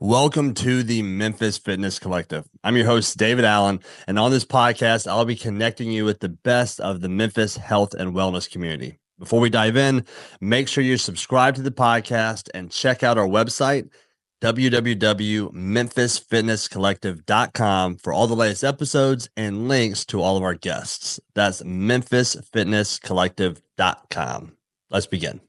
Welcome to the Memphis Fitness Collective. I'm your host, David Allen, and on this podcast, I'll be connecting you with the best of the Memphis health and wellness community. Before we dive in, make sure you're subscribed to the podcast and check out our website, www.memphisfitnesscollective.com, for all the latest episodes and links to all of our guests. That's memphisfitnesscollective.com. Let's begin.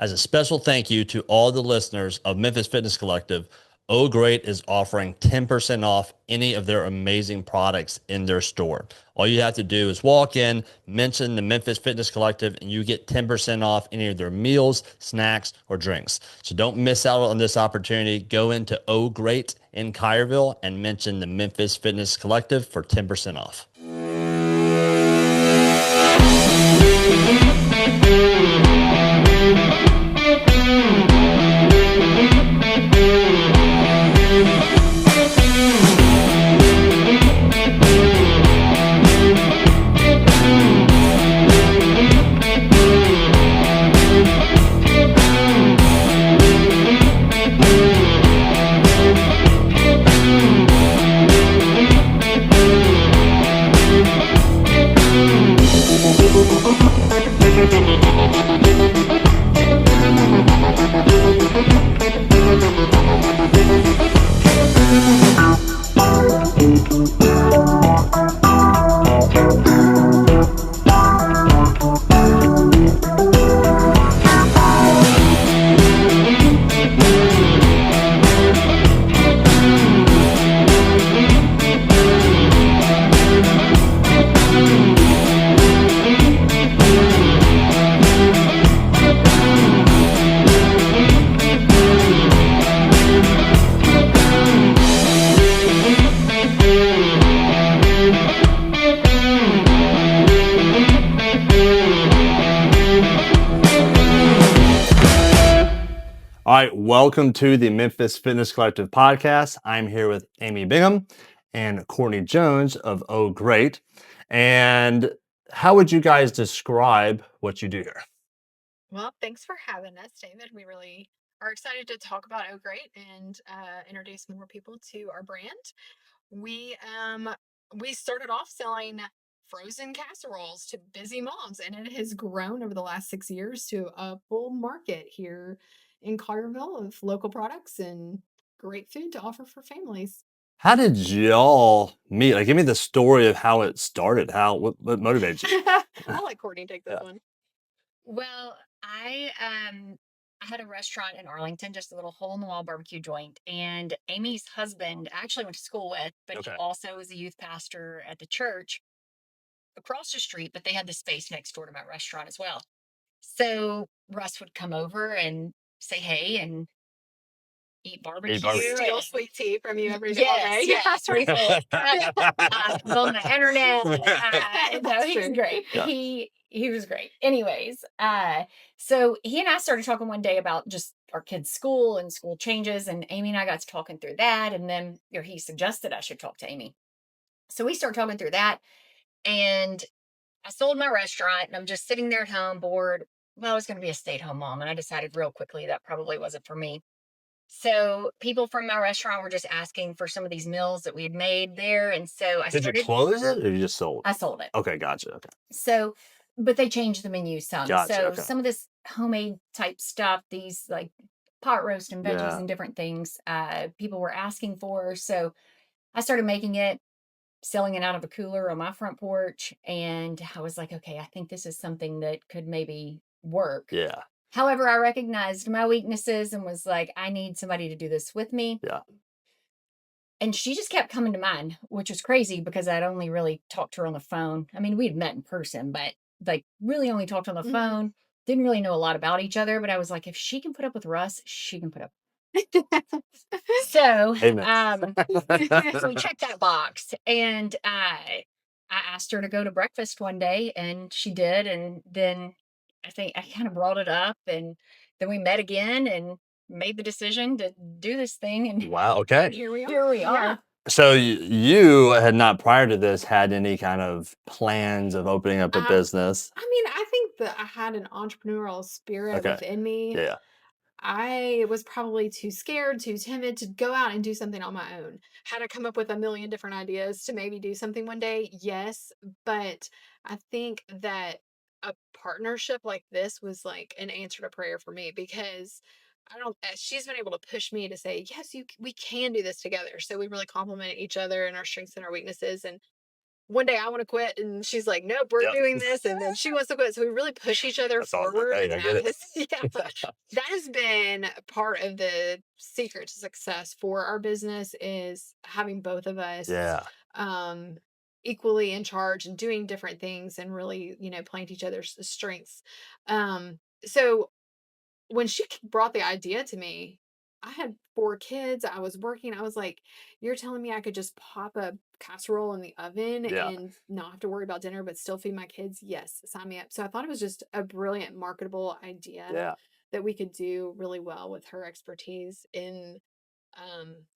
As a special thank you to all the listeners of Memphis Fitness Collective, Oh Grate is offering 10% off any of their amazing products in their store. All you have to do is walk in, mention the Memphis Fitness Collective, and you get 10% off any of their meals, snacks, or drinks. So don't miss out on this opportunity. Go into Oh Grate in Collierville and mention the Memphis Fitness Collective for 10% off. All right, welcome to the Memphis Fitness Collective podcast. I'm here with Amy Bingham and Courtney Jones of Oh Grate. And how would you guys describe what you do here? Well, thanks for having us, David. We really are excited to talk about Oh Grate and introduce more people to our brand. We started off selling frozen casseroles to busy moms, and it has grown over the last 6 years to a full market here in Collierville of local products and great food to offer for families. How did y'all meet? Like, give me the story of how it started. What motivated you? I'll let Courtney take this Yeah. one. Well, I had a restaurant in Arlington, just a little hole in the wall barbecue joint. And Amy's husband I actually went to school with, but he Okay. also was a youth pastor at the church across the street, but they had the space next door to my restaurant as well. So Russ would come over and say hey and eat barbecue. barbecue. Steal and- sweet tea from you every day. all day. Yes, we go on the internet. No, That's he's true. great. Yeah. He was great. Anyways, so he and I started talking one day about just our kids' school and school changes, and Amy and I got to talking through that, and then he suggested I should talk to Amy. So we started talking through that, and I sold my restaurant, and I'm just sitting there at home bored. Well, I was going to be a stay-at-home mom, and I decided real quickly that probably wasn't for me. So people from my restaurant were just asking for some of these meals that we had made there. And so I Did you started, close it or you just sold? I sold it. Okay, gotcha. Okay. So, but they changed the menu some. Gotcha, So okay. some of this homemade type stuff, these like pot roast and veggies Yeah. and different things, people were asking for. So I started making it, selling it out of a cooler on my front porch. And I was like, okay, I think this is something that could maybe work. Yeah. However, I recognized my weaknesses and was like, I need somebody to do this with me. Yeah. And she just kept coming to mind, which was crazy because I'd only really talked to her on the phone. I mean, we'd met in person, but like really only talked on the Mhm. phone. Didn't really know a lot about each other, but I was like, if she can put up with Russ, she can put up. So, Amen. so we checked that box, and I asked her to go to breakfast one day, and she did. And then I think I kind of brought it up, and then we met again and made the decision to do this thing. And Wow. Okay. Here we are. here we are. Yeah. So you had not prior to this had any kind of plans of opening up a Um, business. I mean, I think that I had an entrepreneurial spirit Okay. within me. Yeah. I was probably too scared, too timid to go out and do something on my own. Had I come up with a million different ideas to maybe do something one day? Yes. But I think that a partnership like this was like an answer to prayer for me because she's been able to push me to say, yes, we can do this together. So we really complement each other and our strengths and our weaknesses. And one day I want to quit and she's like, nope, we're Yep. doing this. And then she wants to quit. So we really push each other That's awesome. forward. Hey, And I get it. that has been part of the secret to success for our business is having both of us Yeah. um, equally in charge and doing different things and really, playing to each other's strengths. So when she brought the idea to me, I had 4 kids. I was working. I was like, "You're telling me I could just pop a casserole in the oven Yeah. and not have to worry about dinner, but still feed my kids? Yes, sign me up." So I thought it was just a brilliant marketable idea Yeah. that we could do really well with her expertise in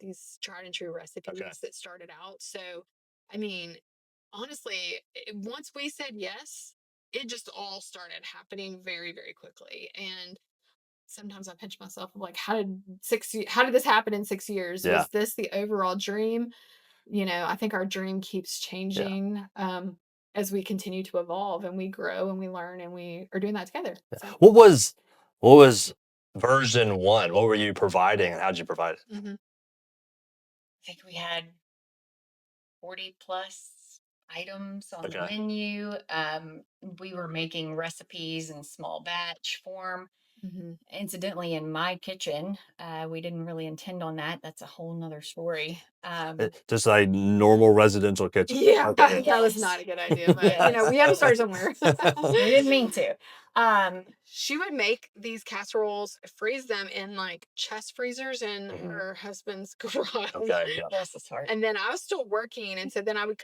these tried and true recipes Okay. that started out. So, I mean, honestly, once we said yes, it just all started happening very, very quickly. And sometimes I pinch myself of like, how did this happen in 6 years? Yeah. Was this the overall dream? I think our dream keeps Yeah. changing as we continue to evolve and we grow and we learn and we are doing that together. So. What was version 1? What were you providing and how'd you provide it? Mm-hmm. I think we had 40 plus items on the Okay. menu. We were making recipes in small batch form. Mm-hmm. Incidentally, in my kitchen, we didn't really intend on that. That's a whole nother story. Just like normal residential kitchen. Yeah, Okay. that was not a good idea, but we had to start somewhere. We didn't mean to. She would make these casseroles, freeze them in like chest freezers in Mhm. her husband's garage. Okay. Yeah. Bless his heart. And then I was still working, and so then I would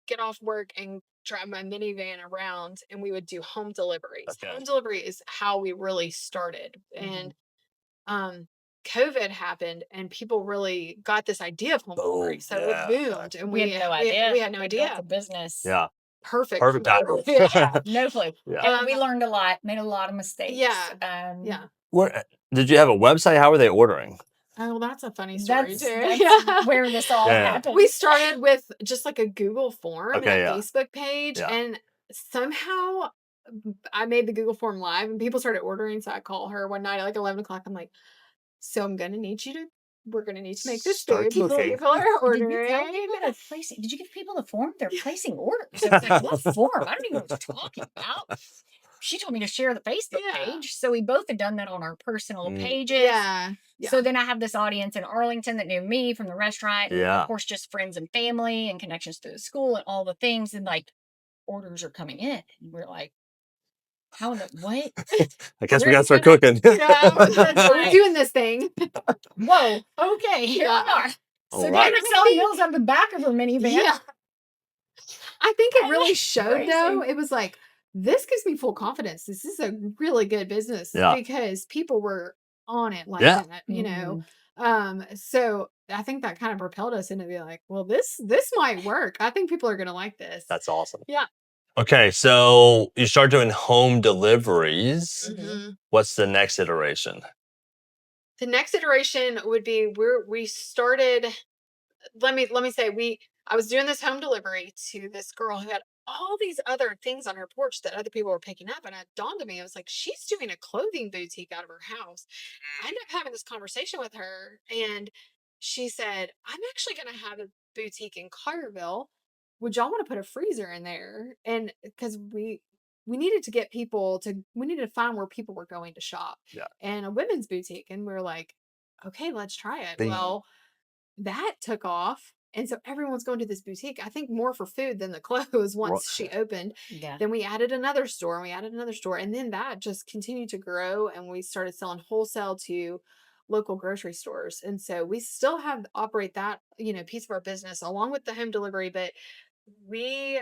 get off work and drive my minivan around, and we would do home deliveries. Okay. Home delivery is how we really started, and COVID happened, and people really got this idea of home delivery, Boom. so Yeah, it boomed, and We had no idea. we had no We built idea. the business. Yeah. Perfect pattern. Yeah. No clue. Yeah. And we learned a lot, made a lot of mistakes. Yeah. Where did you have a website? How were they ordering? Oh, well, that's a funny story That's too. where this all Yeah. happened. We started with just like a Google form and Okay, a yeah. Facebook page, Yeah. and somehow I made the Google form live, and people started ordering. So I call her one night at like 11 o'clock. I'm like, "So we're gonna need to make this Start food. People cooking. are Did you ordering." tell people they're placing? Did you give people the form? They're placing orders. I was like, what form? I don't even know what you're talking about. She told me to share the Facebook Yeah. page. So we both had done that on our personal pages. Yeah. So then I have this audience in Arlington that knew me from the restaurant. And Yeah. of course, just friends and family and connections to the school and all the things. And like orders are coming in. And we're like, how in the what? I guess we We're got to start gonna- cooking. Yeah, we're doing this thing. Whoa. Okay. Here we Yeah. are. All So right. now we're selling meals on the back of her minivan. Yeah. I think it I really know, showed though. crazy. It was like, this gives me full confidence. This is a really good business Yeah. because people were on it like Yeah. that, So I think that kind of propelled us into be like, well, this might work. I think people are gonna like this. That's awesome. Yeah. Okay, so you start doing home deliveries. Mhm. What's the next iteration? The next iteration would be we started. Let me say I was doing this home delivery to this girl who had all these other things on her porch that other people were picking up, and it dawned on me, I was like, she's doing a clothing boutique out of her house. I ended up having this conversation with her, and she said, I'm actually going to have a boutique in Collierville. Would y'all want to put a freezer in there? And because we needed to get we needed to find where people were going to shop. Yeah. And a women's boutique, and we were like, okay, let's try it. Bing. Well, that took off. And so everyone's going to this boutique, I think more for food than the clothes once she opened. Yeah. Then we added another store and we added another store. And then that just continued to grow. And we started selling wholesale to local grocery stores. And so we still operate that, piece of our business along with the home delivery. But we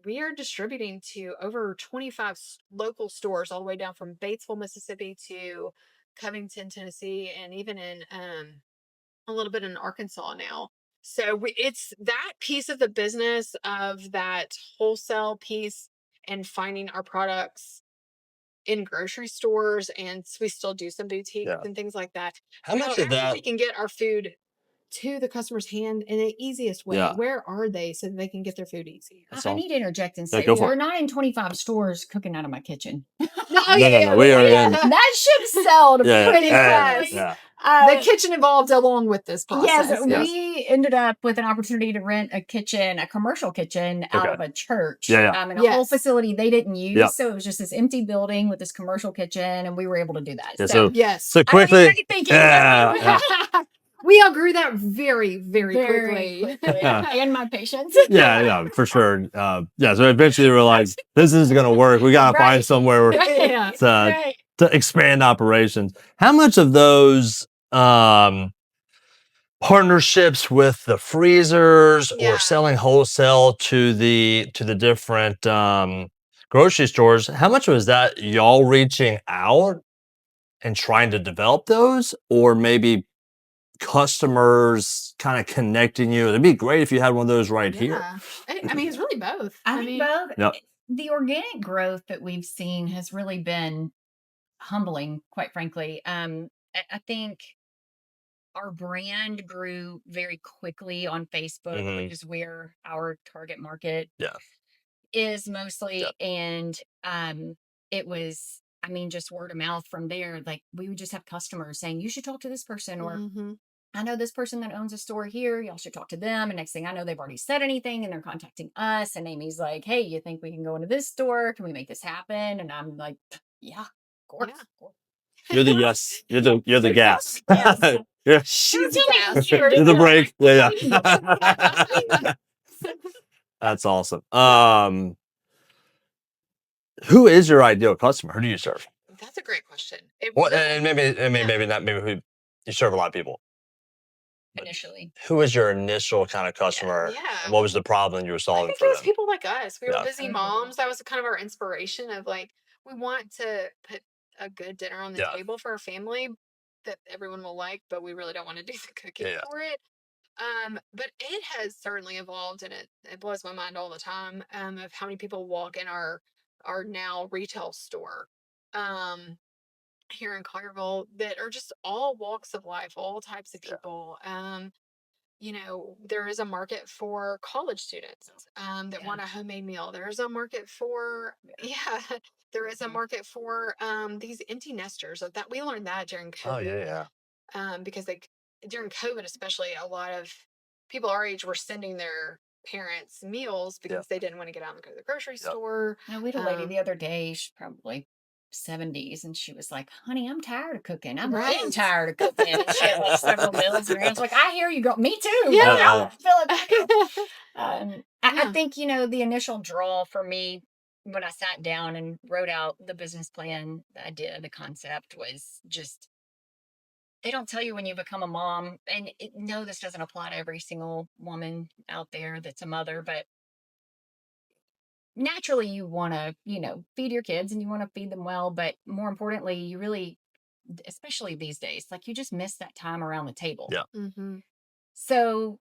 are distributing to over 25 local stores all the way down from Batesville, Mississippi to Covington, Tennessee, and even in a little bit in Arkansas now. So it's that piece of the business of that wholesale piece and finding our products in grocery stores, and we still do some boutiques and things like that. How much of However, that? we can get our food to the customer's hand in the easiest way. Yeah. Where are they so they can get their food easier? I need to interject and Yeah, say go for we're it. not in 25 stores cooking out of my kitchen. No, we are in. That ship sailed pretty quickly. Yeah. The kitchen evolved along with this process. Yes, we ended up with an opportunity to rent a kitchen, a commercial kitchen out of a church. And a whole facility they didn't use. Yep. So it was just this empty building with this commercial kitchen, and we were able to do that. Yeah, So so quickly. We outgrew that very, very quickly. And my patience. Yeah, for sure. So eventually we're like, this isn't going to work. We got to find somewhere to expand operations. How much of those partnerships with the freezers or selling wholesale to the different grocery stores, how much was that y'all reaching out and trying to develop those, or maybe customers kind of connecting you? It'd be great if you had one of those right here. I mean, it's really both. I mean, both. Yep. The organic growth that we've seen has really been humbling, quite frankly. I think our brand grew very quickly on Facebook, which is where our target market is mostly. And it was, I mean, just word of mouth from there. Like, we would just have customers saying, you should talk to this person, or I know this person that owns a store here. Y'all should talk to them. And next thing I know, they've already said anything and they're contacting us. And Amy's like, hey, you think we can go into this store? Can we make this happen? And I'm like, yeah, of course. You're the yes. You're the gas. Yes. She's the break. Yeah. That's awesome. Who is your ideal customer? Who do you serve? That's a great question. And maybe not. Maybe who you serve a lot of people. Initially, who was your initial kind of customer? And what was the problem you were solving? I think for it was them? people like us. We were busy moms. That was kind of our inspiration of like, we want to put a good dinner on the table for our family that everyone will like, but we really don't want to do the cooking for it. But it has certainly evolved, and it blows my mind all the time of how many people walk in our now retail store here in Collierville that are just all walks of life, all types of people. You know, there is a market for college students that want a homemade meal. There's a market for there is a market for these empty nesters. That we learned that during COVID. Because during COVID especially, a lot of people our age were sending their parents meals because they didn't want to get out and go to the grocery store. Now, we had a lady the other day, she's probably 70s, and she was like, honey, I'm tired of cooking. I'm getting tired of cooking. And she had like several meals in her hands. Like, I hear you, girl. Me too. Yeah. I think, you know, the initial draw for me when I sat down and wrote out the business plan, the idea, the concept was just, they don't tell you when you become a mom, and no, this doesn't apply to every single woman out there that's a mother, but naturally you want to, you know, feed your kids and you want to feed them well, but more importantly, you really, especially these days, like, you just miss that time around the table. So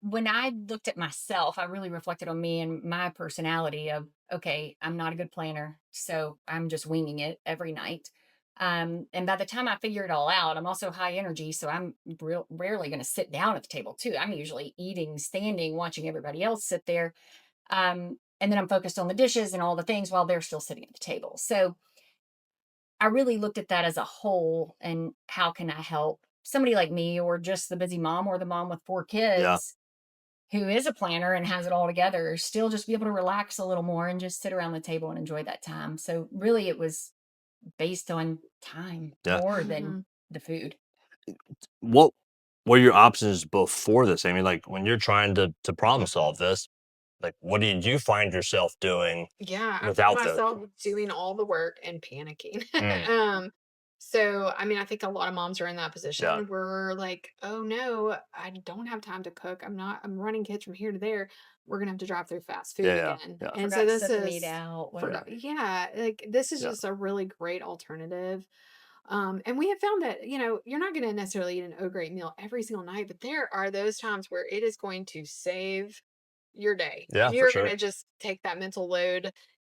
when I looked at myself, I really reflected on me and my personality of, okay, I'm not a good planner, so I'm just winging it every night. And by the time I figure it all out, I'm also high energy, so I'm rarely going to sit down at the table too. I'm usually eating, standing, watching everybody else sit there. And then I'm focused on the dishes and all the things while they're still sitting at the table. So I really looked at that as a whole, and how can I help somebody like me, or just the busy mom, or the mom with 4 kids who is a planner and has it all together, still just be able to relax a little more and just sit around the table and enjoy that time. So really it was based on time more than the food. What were your options before this? I mean, like, when you're trying to problem solve this, like, what did you find yourself doing? I without found myself doing all the work and panicking. So, I mean, I think a lot of moms are in that position. We're like, oh no, I don't have time to cook. I'm running kids from here to there. We're going to have to drive through fast food again. And so this is, like, this is just a really great alternative. And we have found that, you know, you're not going to necessarily eat an Oh Grate meal every single night, but there are those times where it is going to save your day. You're going to just take that mental load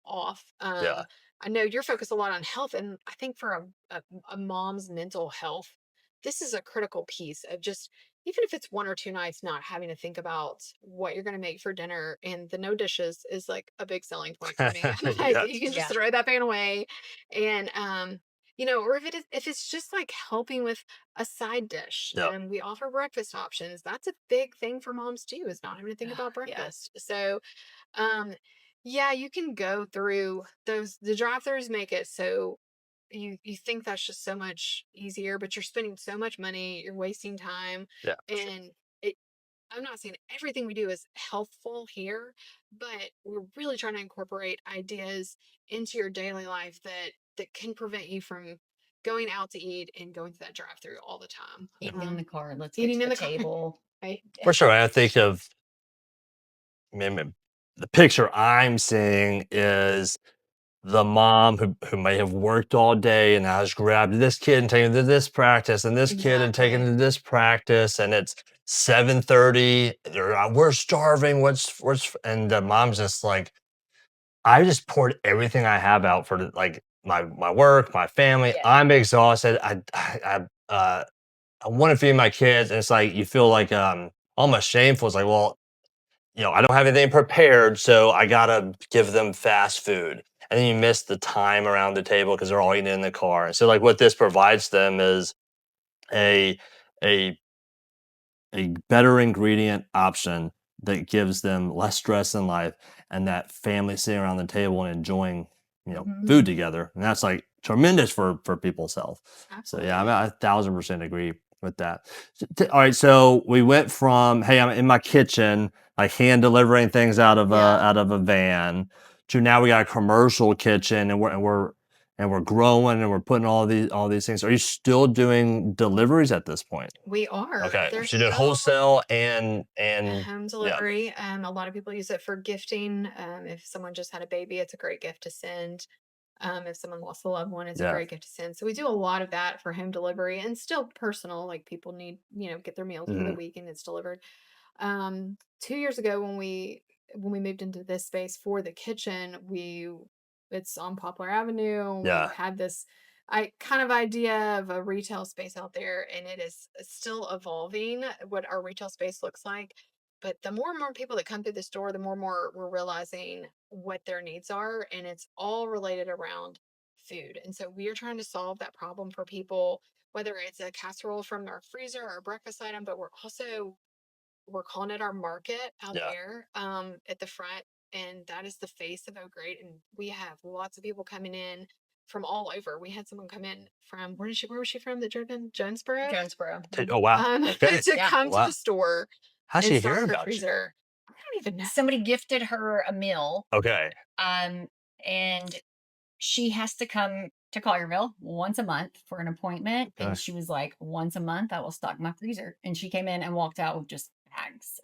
off. I know you're focused a lot on health, and I think for a mom's mental health, this is a critical piece of just even if it's 1 or 2 nights not having to think about what you're going to make for dinner, and the no dishes is like a big selling point for me. I'm like, Yes. you can just Yeah. throw that pan away, and or if it's just like helping with a side dish, Yep. we offer breakfast options. That's a big thing for moms too, is not having to think about Yeah. breakfast. So um, yeah, you can go through those. The drive-throughs make it so you think that's just so much easier, but you're spending so much money, you're wasting time, Yeah. and it. I'm not saying everything we do is healthful here, but we're really trying to incorporate ideas into your daily life that can prevent you from going out to eat and going to that drive-through all the time. Eating in the car. Let's get Eating to in the the car, table. right? For sure. I think of, I mean, the picture I'm seeing is the mom who may have worked all day and has grabbed this kid and taken to this practice and this kid and taken Exactly. to this practice, and it's 7:30. We're starving. And the mom's just like, I just poured everything I have out for like my work, my family. Yeah. I'm exhausted. I want to feed my kids, and it's like you feel like almost shameful. It's like, well, I don't have anything prepared, so I gotta give them fast food. And then you miss the time around the table because they're all eating in the car. And so, like, what this provides them is a a a better ingredient option that gives them less stress in life, and that family sitting around the table and enjoying, Mhm. food together. And that's like tremendous for people's health. So yeah, Absolutely. I 1,000% agree with that. All right, so we went from, hey, I'm in my kitchen, like hand delivering things Yeah. out of a van, to now we got a commercial kitchen, and we're growing, and we're putting all these things. Are you still doing deliveries at this point? We are. Okay, There's so you did still wholesale and home yeah, delivery. A lot of people use it for gifting. If someone just had a baby, it's a great gift to send. If someone lost a loved one, it's a yeah, great gift to send. So we do a lot of that for home delivery and still personal, like people need, get their meals for the mhm, week and it's delivered. 2 years ago when we moved into this space for the kitchen, it's on Poplar Avenue. We yeah, had this I kind of idea of a retail space out there, and it is still evolving what our retail space looks like. But the more and more people that come through the store, the more and more we're realizing what their needs are, and it's all related around food. And so we are trying to solve that problem for people, whether it's a casserole from our freezer or a breakfast item, but we're calling it our market out yeah. there at the front, and that is the face of Oh Grate. And we have lots of people coming in from all over. We had someone come in from where was she from? The Jordan Jonesboro, Jonesboro. Oh Mhm. wow, okay, to Yeah. come to wow. the store How'd and she hear stock her about you? freezer. I don't even know. Somebody gifted her a meal. Okay, Um, and she has to come to Collierville once a month for an appointment. And okay. she was like, once a month, I will stock my freezer. And she came in and walked out with just bags.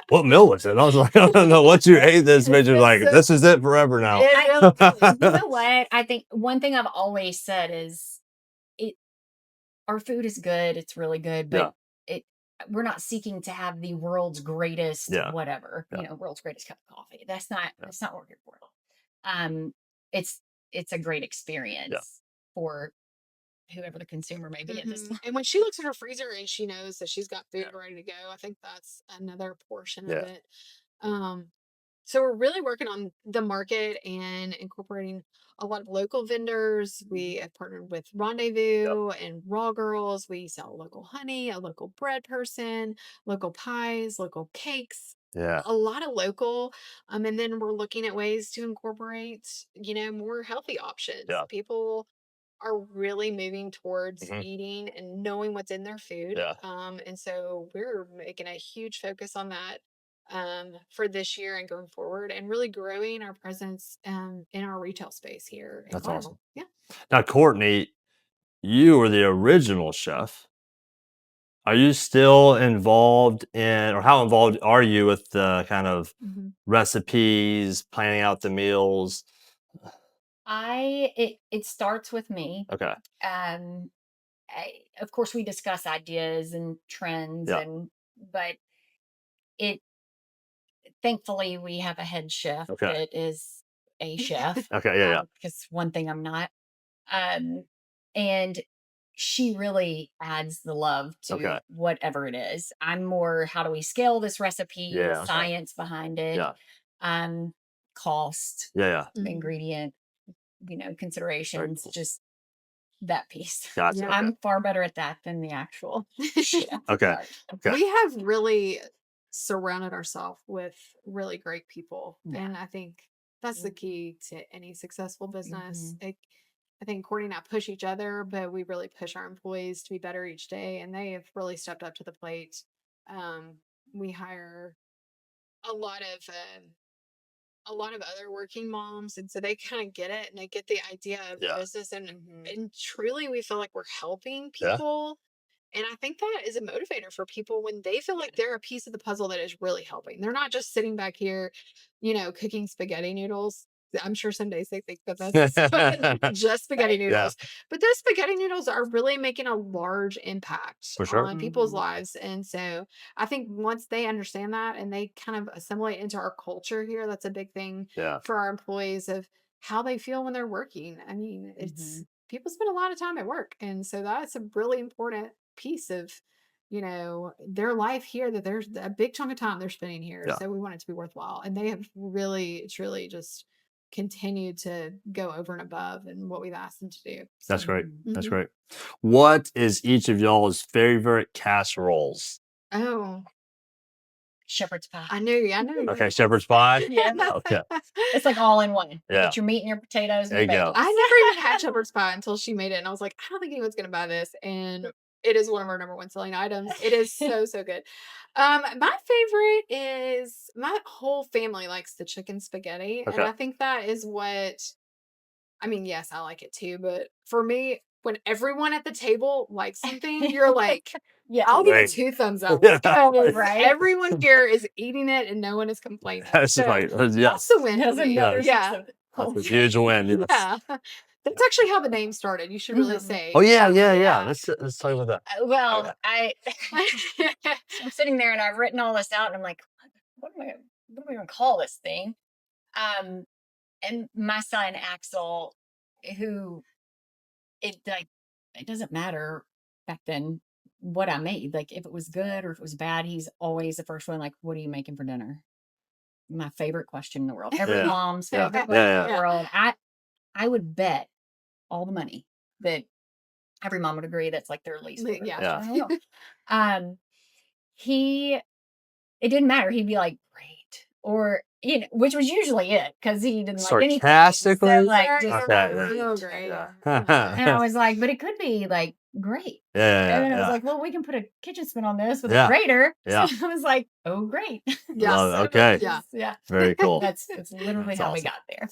What meal was it? I was like, I don't know. Once you ate this, bitch, you're like, So this is it forever now. it I, really is. you know what? I think one thing I've always said is it, our food is good. It's really good, but Yeah, it, we're not seeking to have the world's greatest yeah, whatever, yeah, world's greatest cup of coffee. That's not, yeah, that's not what we're here for. Um, it's, it's a great yeah, experience for whoever the consumer may be at this Mhm. time. And when she looks at her freezer and she knows that she's got yeah, food ready to go, I think that's another portion of yeah. it. Um, so we're really working on the market and incorporating a lot of local vendors. We have partnered with Yep. Rendezvous and Raw Girls. We sell local honey, a local bread person, local pies, local cakes, Yeah. a lot of local. And then we're looking at ways to incorporate, more healthy options. Yeah. People are really moving towards Mhm. eating and knowing what's in their food. Yeah. And so we're making a huge focus on that for this year and going forward, and really growing our presence in our retail space here in That's awesome. Collierville. Yeah. Now, Courtney, you were the original chef. Are you still involved in, or how involved are you with the kind of Mhm. recipes, planning out the meals? It starts with me. Okay. Um, of course, we discuss ideas and trends, Yeah. but it thankfully we have a head chef Okay. that is a chef. Okay. Yeah. Because one thing I'm not. And she really adds the love to Okay. whatever it is. I'm more, how do we scale this recipe? Yeah. Okay. Science behind it. Yeah. Cost, Yeah. ingredient, considerations, Cool. just that piece. Gotcha. Yeah. Okay. I'm far better at that than the actual chef Okay. part. Okay. We have really surrounded ourselves with really great people. Yeah. And I think that's the key to any successful business. Mhm. I think Courtney and I push each other, but we really push our employees to be better each day. And they have really stepped up to the plate. We hire a lot of other working moms, and so they kind of get it and they get the idea of Yeah. business, and truly we feel like we're helping Yeah. people. And I think that is a motivator for people when they feel like they're a piece of the puzzle that is really helping. They're not just sitting back here, cooking spaghetti noodles. I'm sure some days they think that that's just spaghetti Yeah. noodles. But those spaghetti noodles are really making a large impact For sure. on people's Mhm. lives. And so I think once they understand that and they kind of assimilate into our culture here, that's a big thing Yeah. for our employees of how they feel when they're working. I mean, it's people spend a lot of time at work. And so that's a really important piece of their life here, that there's a big chunk of time they're spending here. Yeah. So we want it to be worthwhile, and they have really truly just continued to go over and above in what we've asked them to do. That's So, great. That's mhm. great. What is each of y'all's favorite casseroles? Oh, Shepherd's pie. I knew you. Okay, shepherd's pie. Yeah. Okay. It's like all in one. Yeah. Get your meat and your potatoes and There your you go. bagels. I never even had shepherd's pie until she made it, and I was like, I don't think anyone's gonna buy this, and it is one of our number one selling items. It is so good. My favorite is, my whole family likes the chicken spaghetti, and Okay. I think that is what. I mean, yes, I like it too, but for me, when everyone at the table likes something, you're like, Yeah. I'll give Right. it 2 thumbs up. Yeah. Because Right. everyone here is eating it and no one is complaining. That's So right. that's Yes. the win for That's me. another Yeah. That's a huge win. Yes. Yeah. That's actually how the name started. You should really Mhm. say. Oh yeah. Let's talk about that. Well, Okay. I'm sitting there and I've written all this out and I'm like, what am I gonna call this thing? And my son Axel, who it doesn't matter back then what I made. Like if it was good or if it was bad, he's always the first one. Like, what are you making for dinner? My favorite question in the world. Every Yeah. mom's Yeah. favorite Yeah. question in Yeah. the world. I would bet all the money that every mom would agree that's like their least favorite Yeah. question in the world. Um, it didn't matter. He'd be like, great. Or, which was usually it because he didn't like anything. Sarcastically? So, like, just Okay. Oh, great. great. Yeah. And I was like, but it could be like great. And then I was like, well, we can put a kitchen spin on this with Yeah. a grater. Yeah. So I was like, oh, great. Yeah. Love it. Okay. Yeah. Yeah. Very cool. That's literally That's how we awesome. got there.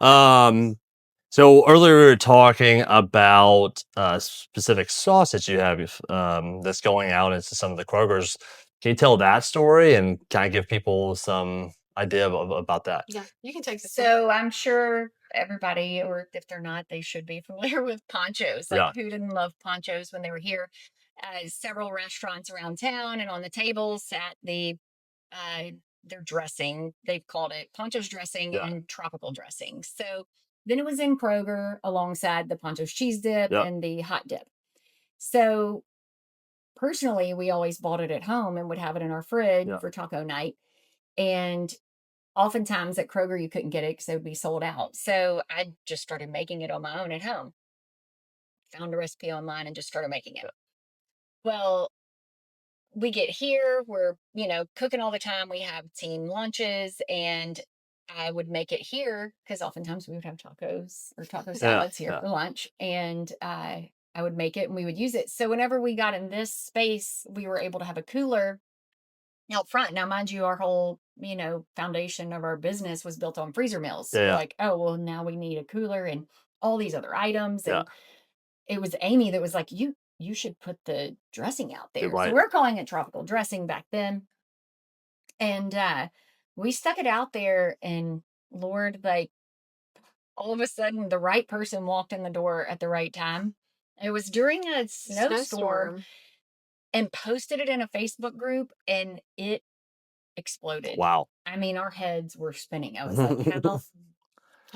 Yeah. So earlier we were talking about a specific sauce that you have that's going out into some of the Krogers. Can you tell that story and kind of give people some idea about that? Yeah. You can take this. So I'm sure everybody, or if they're not, they should be familiar with ponchos. Like, who didn't love ponchos when they were here? Several restaurants around town, and on the tables sat their dressing. They've called it ponchos dressing and tropical dressing. So then it was in Kroger alongside the ponchos cheese dip and the hot dip. So personally, we always bought it at home and would have it in our fridge for taco night. And oftentimes at Kroger, you couldn't get it because it would be sold out. So I just started making it on my own at home. Found a recipe online and just started making it. Well, we get here, we're, cooking all the time. We have team lunches, and I would make it here because oftentimes we would have tacos or taco salads here for lunch. And I would make it and we would use it. So whenever we got in this space, we were able to have a cooler out front. Now, mind you, our whole, foundation of our business was built on freezer meals. So we're like, oh, well, now we need a cooler and all these other items. And it was Amy that was like, you should put the dressing out there. Right. So we're calling it tropical dressing back then. And we stuck it out there, and Lord, like all of a sudden the right person walked in the door at the right time. It was during a snowstorm and posted it in a Facebook group, and it exploded. Wow. I mean, our heads were spinning. I was like,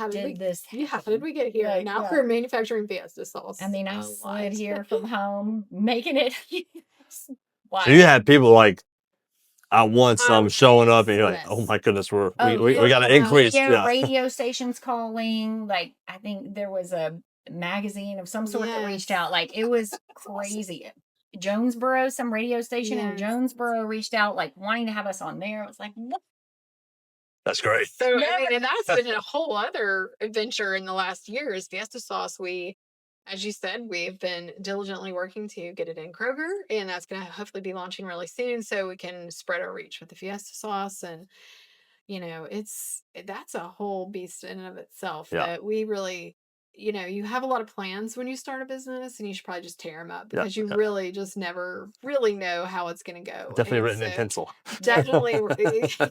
did this Yeah, how happen? did we get here? Like, Now yeah. we're manufacturing Fiesta sauce. I mean, I a slid lot. here from home, making it. So Wild. you had people like I want some showing up, and you're like, Yes. oh my goodness, we yeah, got an increase. Yeah. radio stations calling. Like, I think there was a magazine of some sort that reached out. Like, it was crazy. Jonesboro, some radio station in Yes. Jonesboro reached out, like wanting to have us on there. I was like, what? That's great. So I mean, and that's been a whole other adventure in the last year. Is Fiesta sauce? We, as you said, we've been diligently working to get it in Kroger, and that's going to hopefully be launching really soon, so we can spread our reach with the Fiesta sauce. And that's a whole beast in and of itself. Yeah. That we really, you have a lot of plans when you start a business, and you should probably just tear them up because you really just never really know how it's going to go. Definitely And written in pencil. Definitely,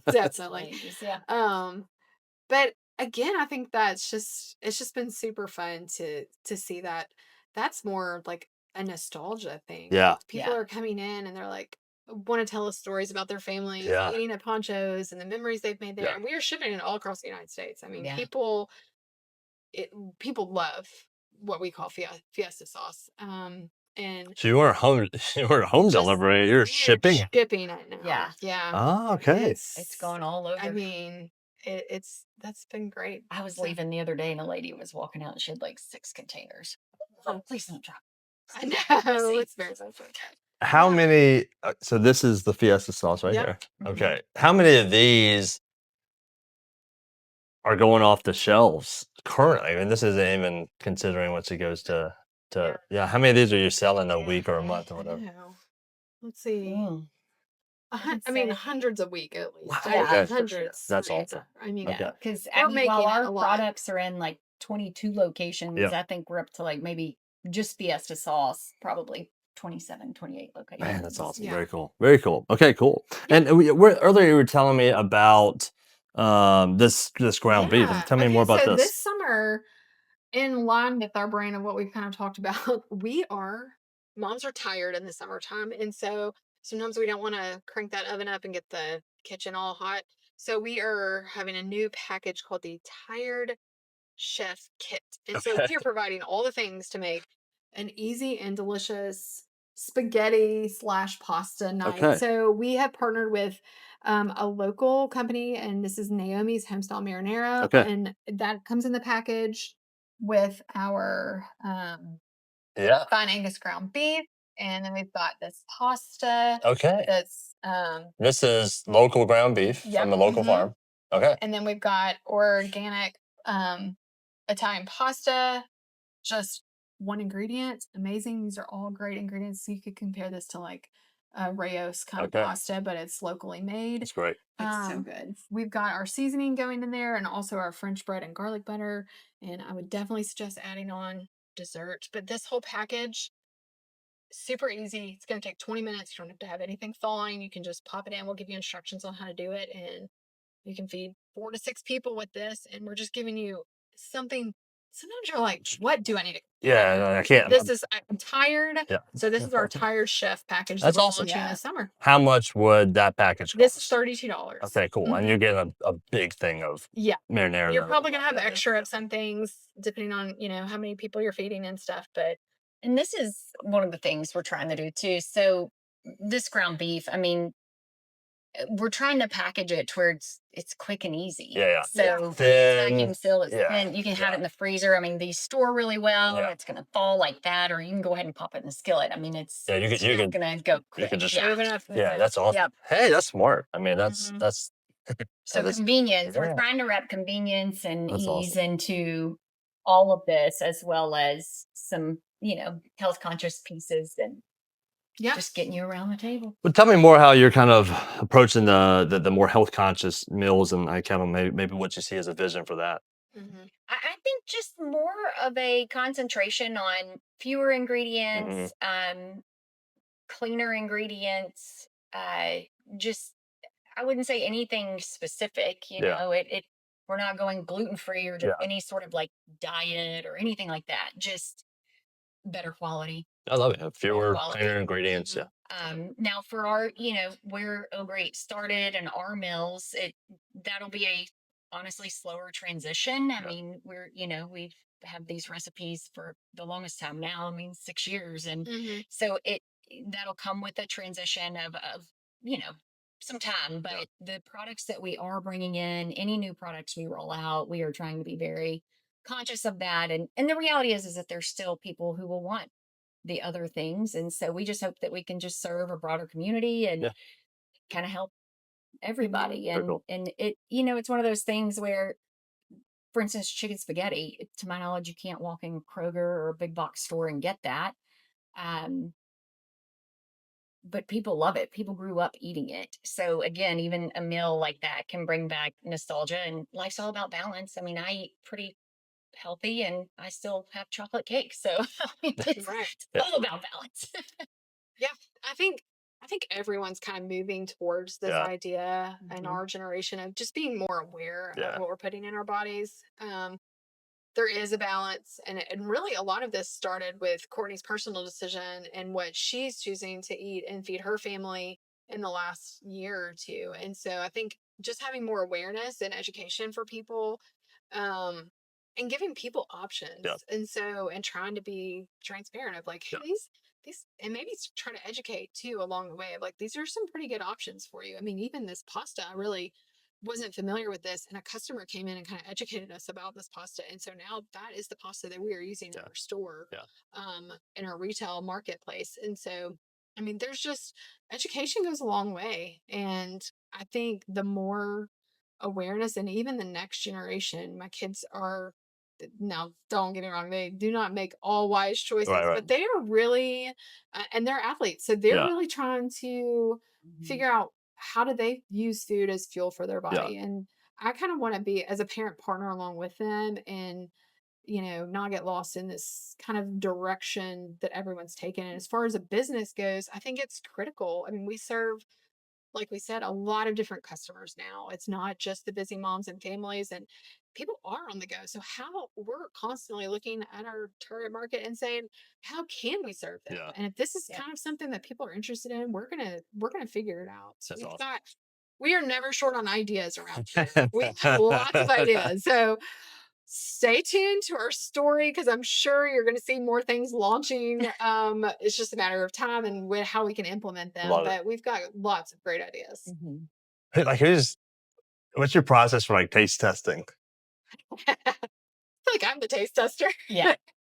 definitely. Yeah. But again, I think it's just been super fun to see that. That's more like a nostalgia thing. Yeah. Like, people are coming in and they're like want to tell us stories about their families eating at Ponchos and the memories they've made there. Yeah. And we are shipping it all across the United States. I mean, Yeah. people love what we call Fiesta sauce. And So you weren't home delivery. You're shipping. Shipping it now. Yeah. Yeah. Oh, okay. It's gone all over. I mean, that's been great. I was leaving the other day and a lady was walking out and she had like 6 containers. Oh, please don't drop. I know. It's very sensitive. How many? So this is the Fiesta sauce right here. Okay. How many of these are going off the shelves currently? I mean, this isn't even considering once it goes to. How many of these are you selling a week or a month or whatever? Let's see. I mean, hundreds a week at least. Wow. Yeah. Okay. Hundreds. That's awesome. I mean, because we're making while our a lot. products are in like 22 locations, Yeah. I think we're up to like maybe just Fiesta sauce, probably 27, 28 locations. Man, that's awesome. Yeah. Very cool. Very cool. Okay, cool. And earlier you were telling me about this ground beef. Tell me more about so this. This summer, in line with our brand of what we've kind of talked about, moms are tired in the summertime. And so sometimes we don't want to crank that oven up and get the kitchen all hot. So we are having a new package called the Tired Chef Kit. And so we are providing all the things to make an easy and delicious spaghetti / pasta night. Okay. So we have partnered with a local company, and this is Naomi's Homestyle Marinara. Okay. And that comes in the package with our fine Angus ground beef. And then we've got this pasta. Okay. That's this is local ground beef from the local farm. Okay. And then we've got organic Italian pasta, just one ingredient. Amazing. These are all great ingredients. So you could compare this to like a Rayos kind of pasta, but it's locally made. It's great. It's so good. We've got our seasoning going in there and also our French bread and garlic butter. And I would definitely suggest adding on dessert. But this whole package, super easy. It's going to take 20 minutes. You don't have to have anything thawing. You can just pop it in. We'll give you instructions on how to do it. And you can feed 4 to 6 people with this. And we're just giving you something. Sometimes you're like, what do I need to? Yeah, I can't. I'm tired. Yeah. So this is our Tired Chef package. That's that we're awesome. launching this summer. How much would that package cost? This is $32. Okay, cool. And you're getting a big thing of marinara. You're probably going to have extra of some things depending on, how many people you're feeding and stuff. And this is one of the things we're trying to do too. So this ground beef, I mean, we're trying to package it towards it's quick and easy. Yeah. So vacuum seal it, and you can have it in the freezer. I mean, these store really well. Yeah. It's gonna fall like that, or you can go ahead and pop it in the skillet. I mean, it's you gonna go quick. You can just that's awesome. Yep. Hey, that's smart. I mean, that's so convenience. Yeah. We're trying to wrap convenience and That's ease awesome. into all of this, as well as some health conscious pieces and just getting you around the table. But tell me more how you're kind of approaching the more health conscious meals, and I kind of maybe what you see as a vision for that. I think just more of a concentration on fewer ingredients, cleaner ingredients. Just I wouldn't say anything specific. We're not going gluten free or just any sort of like diet or anything like that. Just better quality. I love it. Fewer, cleaner ingredients. Now for our, where Oh Grate started and our mills, that'll be a honestly slower transition. I Yeah. mean, we've have these recipes for the longest time now. I mean, 6 years. And Hmm. so that'll come with a transition of, you know, some time, but Yeah. the products that we are bringing in, any new products we roll out, we are trying to be very conscious of that. And the reality is that there's still people who will want the other things. And so we just hope that we can just serve a broader community and Yeah. kind of help everybody. Very cool. And it's one of those things where, for instance, chicken spaghetti, to my knowledge, you can't walk in Kroger or a big box store and get that. Um, but people love it. People grew up eating it. So again, even a meal like that can bring back nostalgia, and life's all about balance. I mean, I eat pretty healthy and I still have chocolate cake. So it's Right. Yeah. all about balance. Yeah, I think everyone's kind of moving towards this Yeah. idea in Mhm. our generation of just being more aware of Yeah. what we're putting in our bodies. There is a balance, and really a lot of this started with Courtney's personal decision and what she's choosing to eat and feed her family in the last year or two. And so I think just having more awareness and education for people, um, and giving people Yeah. options. And trying to be transparent of like, hey, Yeah. these, and maybe try to educate too along the way of like, these are some pretty good options for you. I mean, even this pasta, I really wasn't familiar with this, and a customer came in and kind of educated us about this pasta, and so now that is the pasta that we are using in Yeah. our store, Yeah. in our retail marketplace. And so I mean, there's just, education goes a long way, and I think the more awareness, and even the next generation, my kids are, now don't get me wrong, they do not make all wise Right. choices, Right. but they are really, and they're athletes, so they're Yeah. really trying to Mhm. figure out how do they use food as fuel for their Yeah. body. And I kind of want to be, as a parent, partner along with them, and not get lost in this kind of direction that everyone's taken. And as far as a business goes, I think it's critical. I mean, we serve, like we said, a lot of different customers now. It's not just the busy moms and families, and people are on the go. So how we're constantly looking at our target market and saying, how can we serve them? Yeah. And if this is Yep. kind of something that people are interested in, we're gonna figure it out. So That's awesome. we are never short on ideas around here. We have lots of ideas. So stay tuned to our story, because I'm sure you're going to see more things launching. It's just a matter of time and how we can implement them. Love it. But we've got lots of great ideas. Mhm. Like, what's your process for like taste testing? I feel like I'm the taste tester. Yeah.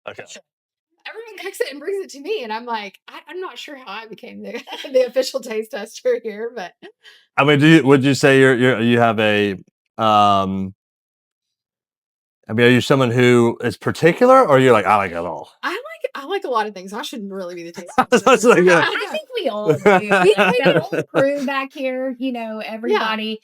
Okay. Sure. Everyone cooks it and brings it to me, and I'm like, I'm not sure how I became the the official taste tester here, but I mean, would you say you have a um? I mean, are you someone who is particular, or you're like, I like it all? I like a lot of things. I shouldn't really be the taste That's tester. like a- I think we all do. The whole crew back here, everybody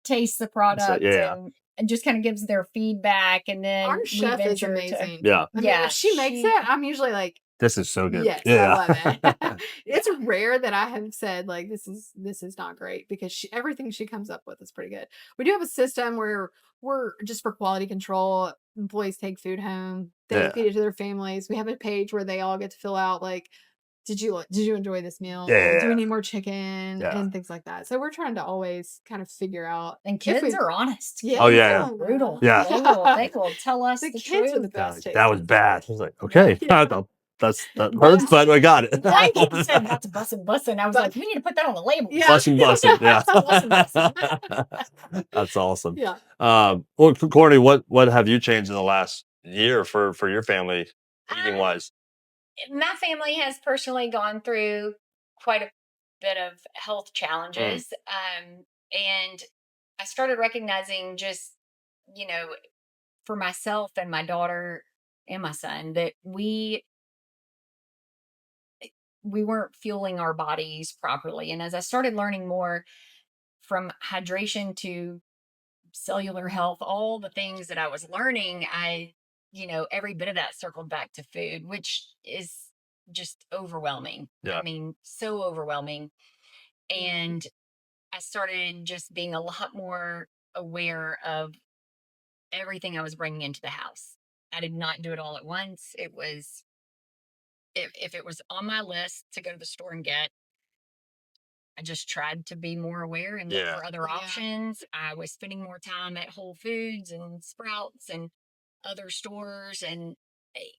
tastes the product yeah. and just kind of gives their feedback, and then Our we chef is venture to amazing. Yeah. I mean, yeah, if she makes it, I'm usually like, This is so good. yes, I love it. It's rare that I have said like, this is not great, because everything she comes up with is pretty good. We do have a system where we're just, for quality control, employees take food home, they Yeah. feed it to their families. We have a page where they all get to fill out like, did you enjoy this meal? Yeah. Do we need more chicken? Yeah. And things like that. So we're trying to always kind of figure out. and if kids we, are honest. yeah, Oh, yeah. Kids are brutal. Yeah. They will tell us the the kids are the truth. best. That was taste bad. I was like, okay, Yeah. that hurts, but I got it. One kid said that's bussin'. I was like, we need to put that on the label. Yeah. Bussin', yeah. Bussin'. That's awesome. Yeah. Well, Courtney, what have you changed in the last year for your family, eating wise? My family has personally gone through quite a bit of health challenges. And I started recognizing just, you know, for myself and my daughter and my son, that we weren't fueling our bodies properly. And as I started learning more, from hydration to cellular health, all the things that I was learning, every bit of that circled back to food, which is just overwhelming. Yeah. I mean, so overwhelming. And I started just being a lot more aware of everything I was bringing into the house. I did not do it all at once. It was, if it was on my list to go to the store and get, I just tried to be more aware and look for other Yeah. options. I was spending more time at Whole Foods and Sprouts and other stores. And eh,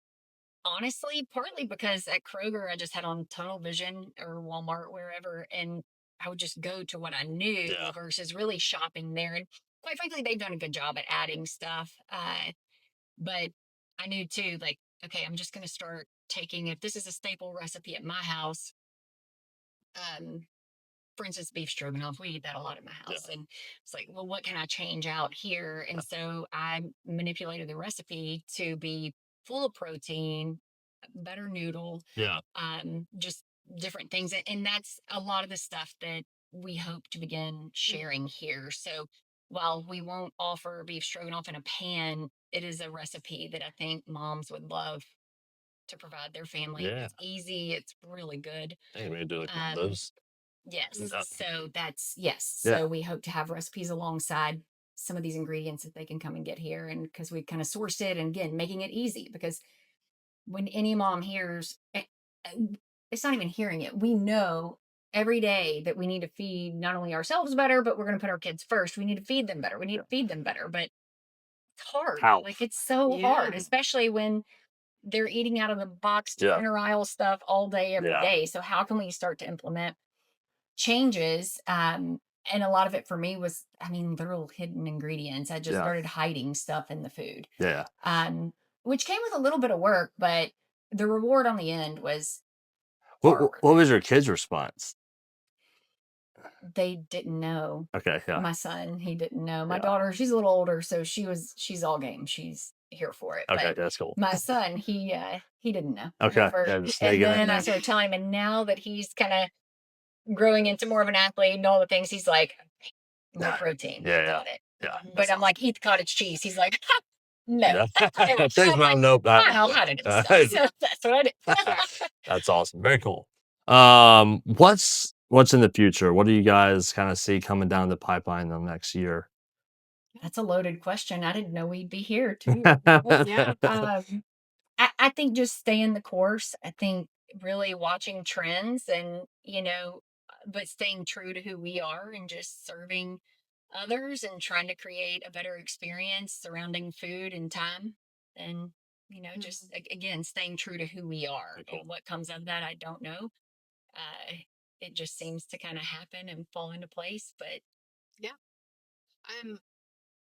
honestly, partly because at Kroger, I just had on tunnel vision, or Walmart, wherever, and I would just go to what I knew versus really shopping there. And quite frankly, they've done a good job at adding stuff. But I knew too, like, okay, I'm just going to start taking, if this is a staple recipe at my house, um, for instance, beef stroganoff, we eat that a lot at my house. And it's like, well, what can I change out here? And so I manipulated the recipe to be full of protein, better noodle, just different things. And that's a lot of the stuff that we hope to begin sharing here. So while we won't offer beef stroganoff in a pan, it is a recipe that I think moms would love to provide their family. It's easy, it's really good. I think we do like one of Um, those. yes. Yeah. So that's, yes. Yeah. So we hope to have recipes alongside some of these ingredients that they can come and get here. And because we kind of sourced it, and again, making it easy, because when any mom hears, it's not even hearing it. We know every day that we need to feed not only ourselves better, but we're going to put our kids first. We need to feed them better. We need to feed them better. But it's hard. How? Like, it's so hard, especially when they're eating out of the boxed center aisle stuff all day, every day. So how can we start to implement changes? And a lot of it for me was, I mean, literal hidden ingredients. I just started hiding stuff in the food. Yeah. Which came with a little bit of work, but the reward on the end was What was your kid's response? they didn't know. Okay. Yeah. My son, he didn't know. My daughter, she's a little older, so she's all game. She's here for it. Okay, But that's cool. my son, he didn't know. Okay. And then I started telling him, and now that he's kind of growing into more of an athlete and all the things, he's like, more protein. Got it. Yeah. But I'm like, eat the cottage cheese. He's like, no. Thanks, Mom. Nope. I'll hide it and stuff. So that's what I did. That's awesome. Very cool. What's in the future? What do you guys kind of see coming down the pipeline in the next year? That's a loaded question. I didn't know we'd be here too. Yeah. I think just staying the course. I think really watching trends, and, but staying true to who we are and just serving others and trying to create a better experience surrounding food and time. And, just again, staying true to who we are. Cool. And what comes of that, I don't know. It just seems to kind of happen and fall into place. But yeah,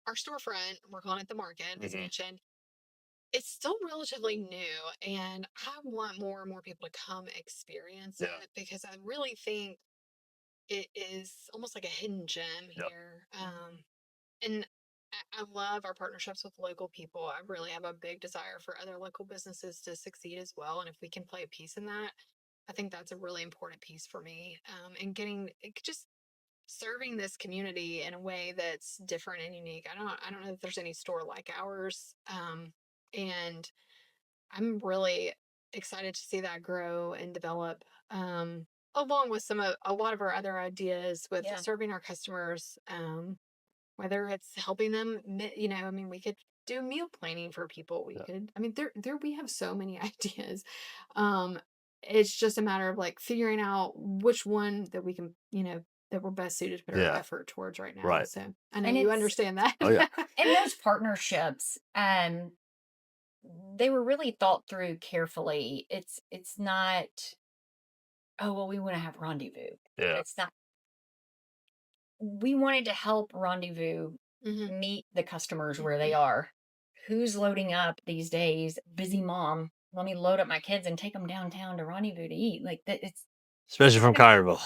our storefront, we're calling it the market, as mentioned. It's still relatively new, and I want more and more people to come experience it, because I really think it is almost like a hidden gem here. And I love our partnerships with local people. I really have a big desire for other local businesses to succeed as well. And if we can play a piece in that, I think that's a really important piece for me. And just serving this community in a way that's different and unique. I don't know if there's any store like ours. And I'm really excited to see that grow and develop. Along with a lot of our other ideas with serving our customers, whether it's helping them, I mean, we could do meal planning for people. We could, I mean, we have so many ideas. It's just a matter of like figuring out which one that we can, that we're best suited to put our effort towards right now. Right. So I know you understand that. Oh, yeah. And those partnerships, they were really thought through carefully. It's not, oh, well, we want to have Rendezvous. Yeah. It's not. We wanted to help Rendezvous meet the customers where they are. Who's loading up these days? Busy mom. Let me load up my kids and take them downtown to Rendezvous to eat. Like that, it's especially from Collierville.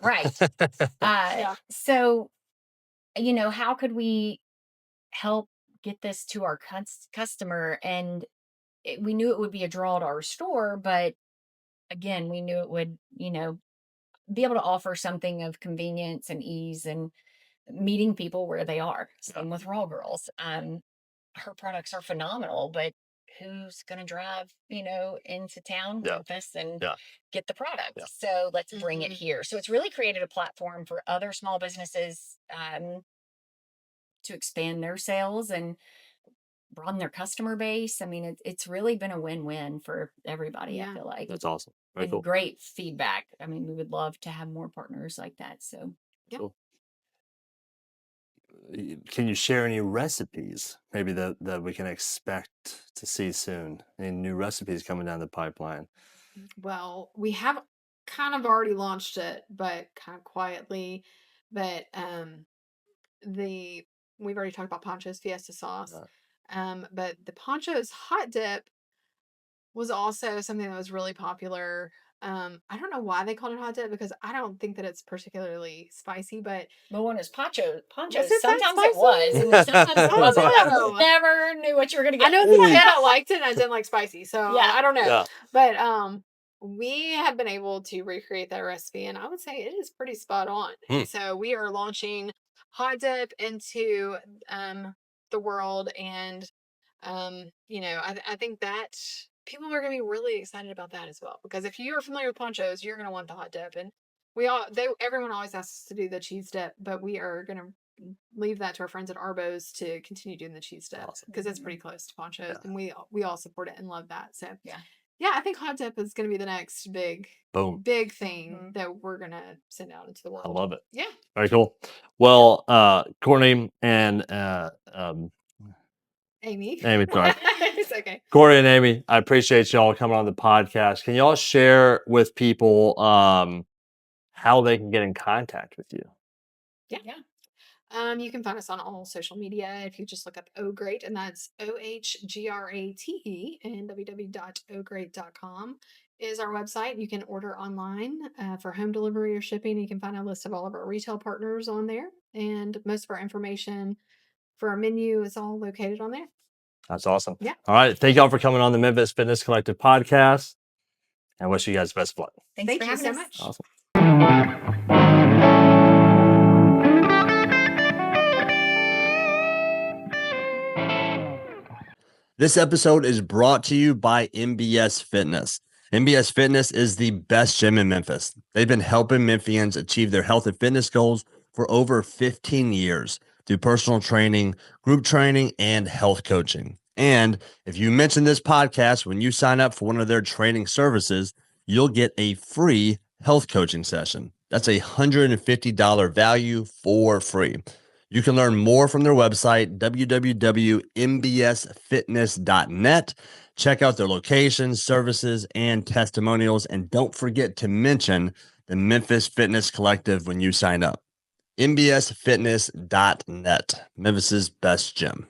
right. So, how could we help get this to our customer? And we knew it would be a draw to our store, but again, we knew it would, be able to offer something of convenience and ease and meeting people where they are. Same with Raw Girls. Her products are phenomenal, but who's going to drive, into town, Memphis, and get the product? So let's bring it here. So it's really created a platform for other small businesses to expand their sales and broaden their customer base. I mean, it's really been a win-win for everybody. I feel like That's awesome. Very and cool. great feedback. I mean, we would love to have more partners like that. So Cool. Can you share any recipes maybe that we can expect to see soon? Any new recipes coming down the pipeline? Well, we have kind of already launched it, but kind of quietly. But the we've already talked about Poncho's Fiesta sauce. But the Poncho's hot dip was also something that was really popular. I don't know why they called it hot dip because I don't think that it's particularly spicy, but when it's ponchos, Was it that sometimes it spicy? was, and sometimes I it don't wasn't. know. I never knew what you were gonna I get. know that I kind of liked it and I didn't like spicy, so Yeah. I don't know. Yeah. But we have been able to recreate that recipe, and I would say it is pretty spot on. So we are launching hot dip into the world, and I think that people are going to be really excited about that as well. Because if you are familiar with Ponchos, you're going to want the hot dip, and everyone always asks us to do the cheese dip, but we are going to leave that to our friends at Arbo's to continue doing the cheese dip because it's pretty close to Ponchos, and we all support it and love that. So yeah, I think hot dip is going to be the next big thing that we're going to send out into the world. I love it. Yeah. Very cool. Well, Courtney and Amy, sorry. it's okay. Courtney and Amy, I appreciate y'all coming on the podcast. Can y'all share with people how they can get in contact with you? Yeah. You can find us on all social media if you just look up Oh Grate, and that's OHGRATE, and www.ograte.com is our website. You can order online for home delivery or shipping. You can find a list of all of our retail partners on there, and most of our information for our menu is all located on there. That's awesome. Yeah. All right. Thank y'all for coming on the Memphis Fitness Collective podcast. I wish you guys the best of luck. Thanks for Thank you having so us. much. Awesome. This episode is brought to you by MBS Fitness. MBS Fitness is the best gym in Memphis. They've been helping Memphians achieve their health and fitness goals for over 15 years through personal training, group training, and health coaching. And if you mention this podcast when you sign up for one of their training services, you'll get a free health coaching session. That's a $150 value for free. You can learn more from their website, www.mbsfitness.net. Check out their locations, services, and testimonials. And don't forget to mention the Memphis Fitness Collective when you sign up. mbsfitness.net, Memphis's best gym.